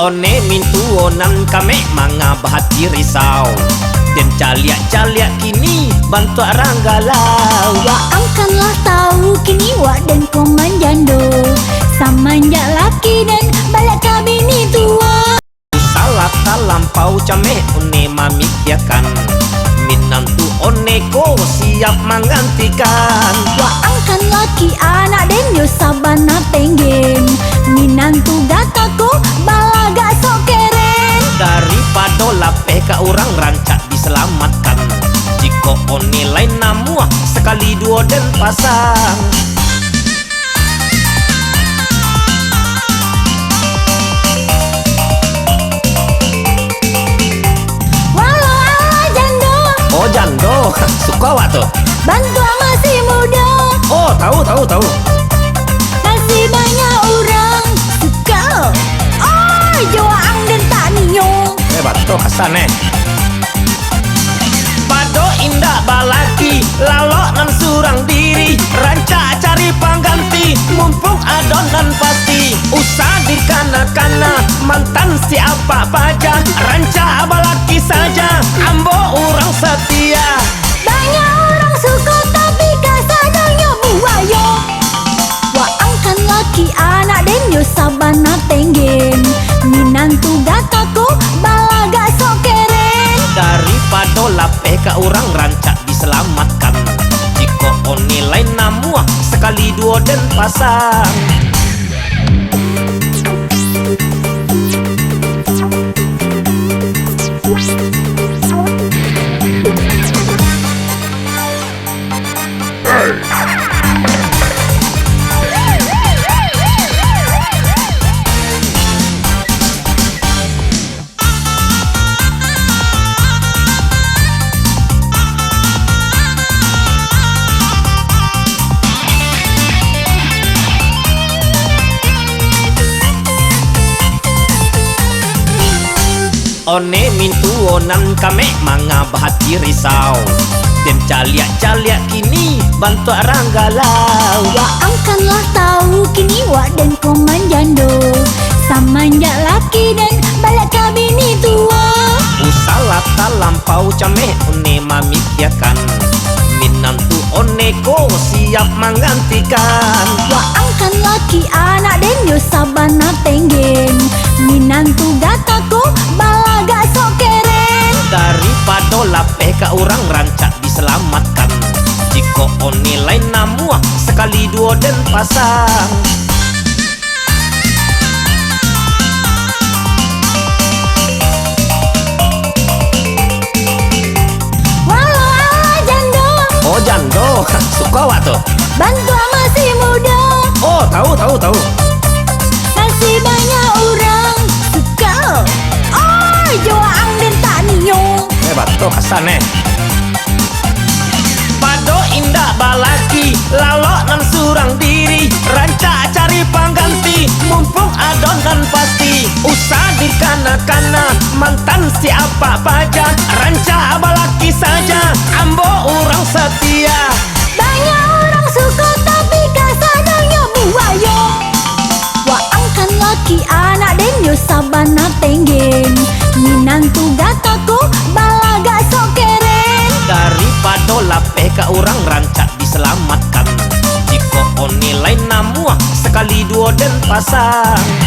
One mintuonan kami mangabahati risau dan caliak-caliak kini bantu orang galau. Wak angkanlah tahu kini wak dan koman jando samanja laki dan balak kabini tua. Salah lampau came one mamikiakan minantu oneko siap menggantikan. Wak angkan laki anak dan yo sabana penggen minantu gataku balaga sok keren. Daripada lape ka orang rancak diselamatkan jika one lain namuah sekali dua dan pasang. Walau ala jando, Oh jando, suka wak tuh. bantu masih muda, Oh tahu. masih banyak orang suka. Oh joang dan tak ninyong. Hebat tuh kesan Pado indah balaki lalok nan surang diri rancak cari pengganti mumpung adonan pasti usah dikana-kana mantan siapa baja rancak balaki saja ambo orang setia. Banyak orang suka tapi kasadanya buaya. Wak angkan laki anak dan yo sabana penggen minantu gataku balaga sok keren. Daripada lape ka orang rancak diselamatkan jika oni lain namuah sekali dua dan pasang. One mintuonan kami mangabahati risau dan caliak-caliak kini bantu orang galau. Wak angkanlah tahu kini wak dan koman jando samanja laki dan balak kabini tua. Usalah lampau came one mamikiakan minantu oneko siap menggantikan. Wak angkan laki anak dan yo sabana penggen minantu gataku balaga sok keren. Daripada lape ka orang rancak diselamatkan jika one lain namuah sekali dua dan pasang. Walau ala jando, Oh jando, suka wak tuh. bantu masih muda, Oh tahu. masih banyak orang suka. Oh joang dan tak ninyong. Hebat tuh kesan Pado indah balaki lalok nan surang diri rancak cari pengganti mumpung adonan pasti usah dikana-kana mantan siapa baja rancak balaki saja ambo orang setia. Banyak orang suka tapi kasadanya buaya. Wak angkan laki anak dan yo sabana penggen minantu gataku balaga sok keren. Daripada lape ka orang rancak diselamatkan jika oni lain namuah sekali dua dan pasang.